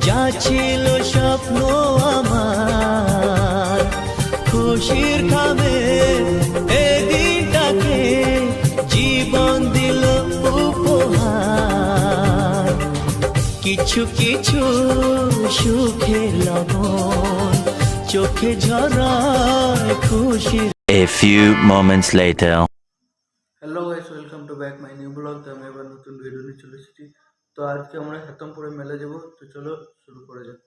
যা ছিল স্বপ্ন আমার, খুশির খাবে এই দিনটাকে জীবন দিল উপহার। কিছু কিছু সুখের লবণ চোখে ঝরায় খুশি। A few moments later. Hello guys, welcome to back my new blog. তো আমি এবার নতুন ভিডিও নিয়ে চলে এসেছি। তো আজকে আমরা হেতমপুরে মেলা যাব, তো চলো শুরু করা যাক।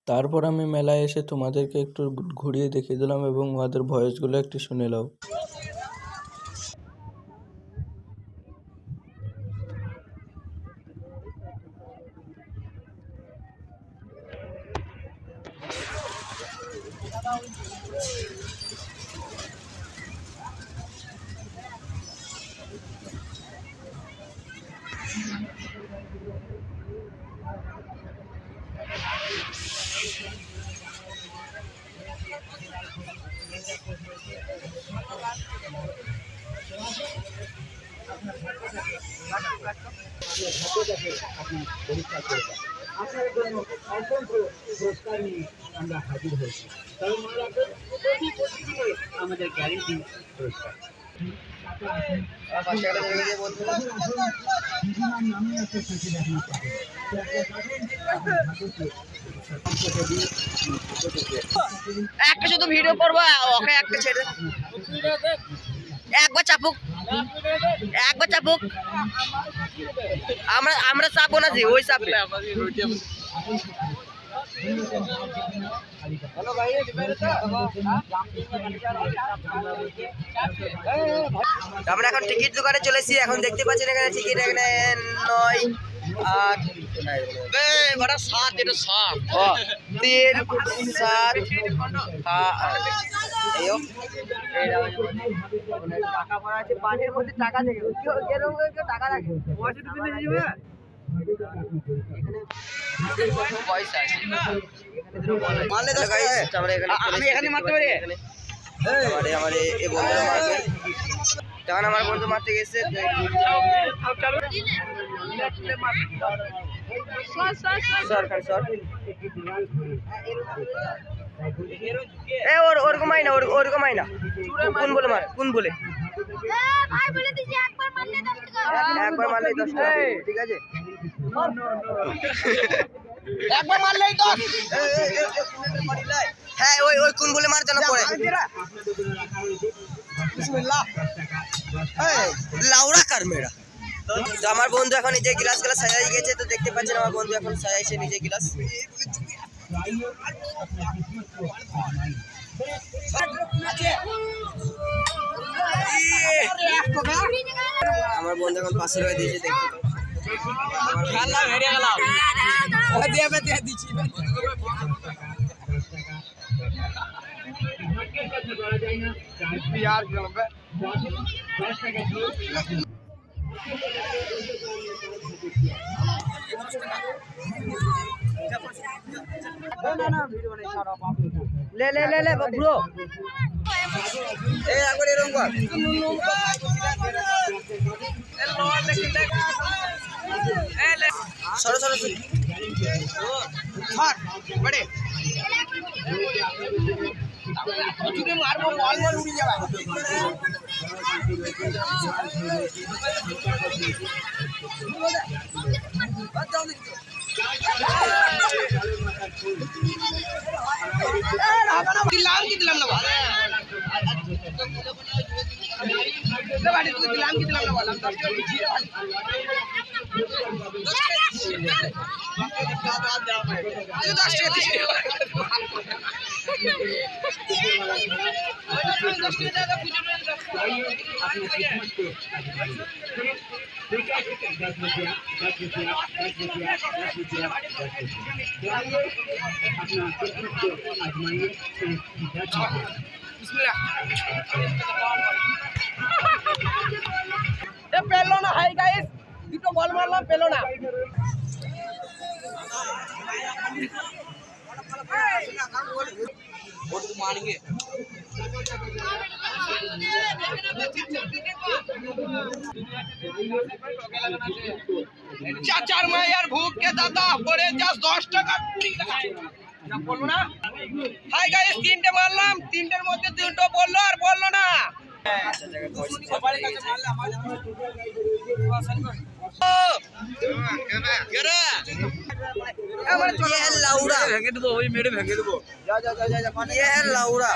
তারপর আমি মেলায় এসে তোমাদেরকে একটু ঘুরিয়ে দেখিয়ে দিলাম এবং ওদের ভয়েসগুলো একটু শুনে নাও। আপনার জন্য অসংখ্য পুরস্কার নিয়ে আমরা হাজির হয়েছি। তবে মনে রাখবেন, প্রতিদিনে আমাদের গ্যারেন্টি পুরস্কার। একটা শুধু ভিডিও করবো, ওকে একটা ছেড়ে একবার চাপুক, একবার চাপুক। আমরা চাপবো না, যে ওই চাপবে। আমরা এখন টিকিট দোকানে চলেছি। এখন দেখতে পাচ্ছেন এখানে টিকিট এখানে 9 8 7 এটা 7 3 7 টাকা ভরা আছে পানির মধ্যে। টাকা দেখে কেরকম টাকা রাখে পয়সা আমি এখানে মারতে পারি। আমার এই বন্ধুরা মারবে, তখন আমার বন্ধু মারতে গেছে। ওরকম আই না, ওরকম আই না। কোন বলে মার, কোন বলে একবার মারলেই 10 টাকা, ঠিক আছে? একবার মারলেই 10। হ্যাঁ, ওই কোন বলে মার যেন পড়ে। লাউড়া কার মেয়েরা। তো আমার বন্ধু এখন নিজে গ্লাস সাজাই গেছে। তো দেখতে পাচ্ছেন আমার বন্ধু এখন সাজাইছে নিজে গ্লাস। আমার বন্ধু এখন 500 টাকা দিয়েছে, দেখতে ले ब्रो একবার এরকম কর। সরো সরো বড়ে মারবো, বল উড়ে যাবে। দিলাম না পেলো না। হাই গাইস, দুটো বল মারলাম, পেলো না। চাচার মায়ের ভুকে দাদা পড়ে যা 10 টাকা বলবো না। হাই গাইস, 3টে মারলাম, 3টের মধ্যে 2টো বললো আর বললো না। ভেঙে দেবো, ওই মেরে ভেঙে দেবো। লাউড়া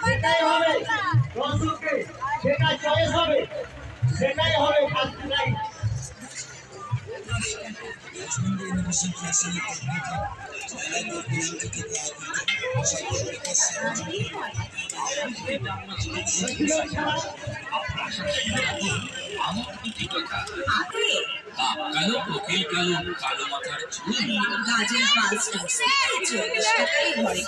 সেটাই হবে দর্শককে, যেটা চয়েস হবে সেটাই হবে, ফার্স্ট নাই। কালো কোকিল কালো কালো মাথার চুল গাজের 5টা 40 টাকায় ঘরে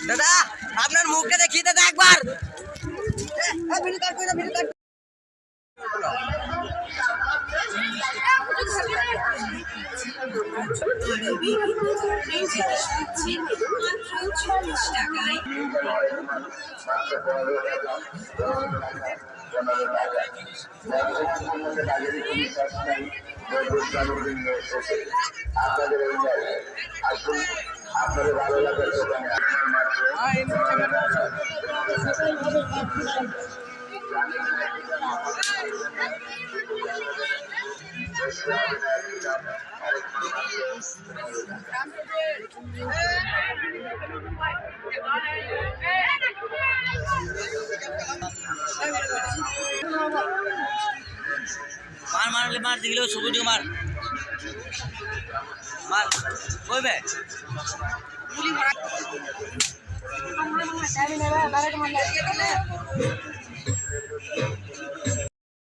দাদা আপনার মুখটা দেখিয়ে দাদা একবার। আপনাদের ভালো লাগার দোকানে মার দিলে সবুজ মার মার ওই বে